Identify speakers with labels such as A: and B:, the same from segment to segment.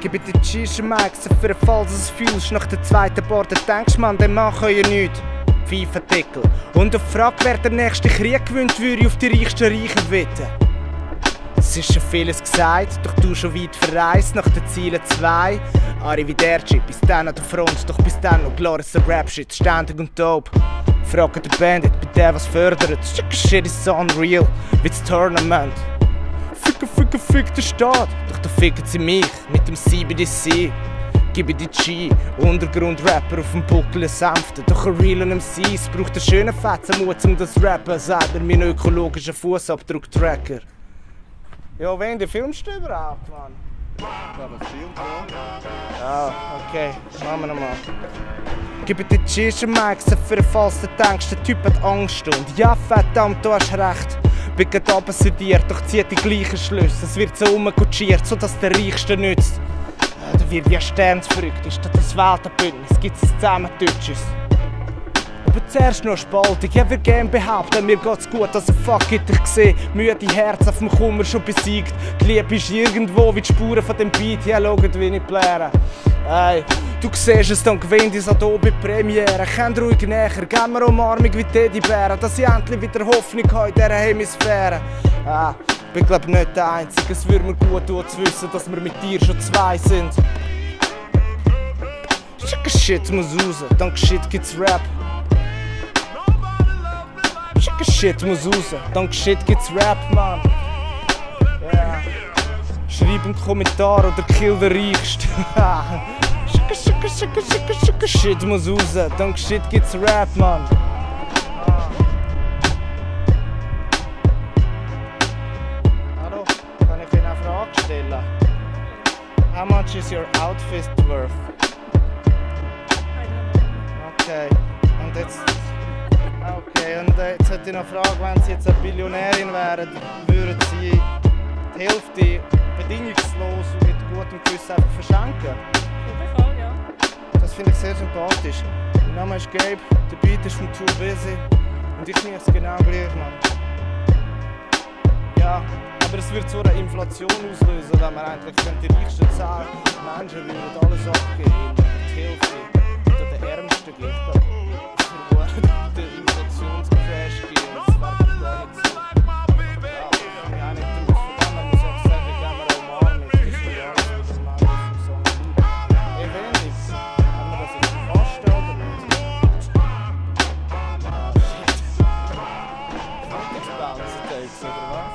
A: GbidiG ist ein Mix für den Fall, dass du es fühlst. Nach der zweiten Bar, der denkst man, dem machen ja nichts. Pfeifendeckel. Und auf die Frage, wer den nächsten Krieg gewinnt, würde ich auf die reichsten Reichen wetten. Es ist schon vieles gesagt, doch du schon weit verreist. Nach den Zielen 2. Arrivederci, bis dann an der Front, doch bis dann noch Glarisser Rapshit, ständig und dope. Fragen der Bandit, bei der was fördert. Shit is unreal, wie das Tournament. Fick der Staat, doch da ficken sie mich mit dem CBDC. gibidiG, Untergrundrapper auf dem Buckel sanften. Doch ein real MC, es braucht einen schönen Fetzenmut, um das Rappen. Sagt mir meinen ökologischen Fußabdruck-Tracker. Ja, Wendi, filmst du überhaupt, Mann? Ah, okay, machen wir nochmal. GbidiG ist ein Mix für den Fall, du denkst, der Typ hat Angst. Und ja, verdammt, du hast recht. Bin gerade ABÄSEDIERT, doch zieht die gleichen Schlüsse. Es wird so UMMÄGUTSCHIERT, sodass der Reichste nützt. Da wird wie ein Stern verrückt, ist das Weltenbündnis, gibt's ein Zusammendeutsches. Aber zuerst noch Spaltung, ich würde gerne behaupten, mir geht's gut, also fuck it, ich seh müde Herz auf dem Kummer schon besiegt. Die Liebe ist irgendwo wie die Spuren von dem Beat, ja schaut wie ich pläre. Ey, du siehst es dank Wendis Adobe Premiere, kennt ruhig näher, geben mir Umarmung wie Teddybären, dass ich endlich wieder Hoffnung habe in dieser Hemisphäre. Bin glaub nicht der Einzige, es würde mir gut tun zu wissen, dass wir mit dir schon 2 sind. Shit muss raus, dank Shit gibt's Rap. Shit muss raus, dank Shit gibt's Rap, Mann. Yeah. Schreib einen Kommentar oder kill den Reichsten. Shit muss raus, dank Shit gibt's Rap, Mann. Hallo, kann ich Ihnen eine Frage stellen? How much is your outfit worth? Okay, und jetzt... Okay, und jetzt hätte ich noch eine Frage, wenn Sie jetzt eine Billionärin wären, würden Sie die Hälfte bedingungslos und mit gutem Gewissen einfach verschenken?
B: Auf jeden Fall, ja.
A: Das finde ich sehr sympathisch. Mein Name ist Gabe, der Beat ist von TooBusy und ich mache es genau gleich, Mann. Ja, aber es würde so eine Inflation auslösen, wenn man eigentlich die reichsten 10 Menschen würden alles abgeben und die Hälfte unter den Ärmsten gibt. Der Inflationscrash geben, das wäre gar nicht so. Ja, ich kann mich auch nicht drauf vergeben, man muss auch sagen, geben wir auch Umarmung, das ist mir alles wieder mal auf dem Song. Hey Wendi, haben wir das jetzt fast oder nicht? Shit. Takes oder was?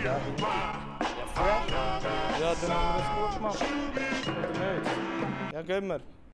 A: Ja, fresh? Ja, dann haben wir das gut gemacht. Oder nicht? Ja, gehen wir.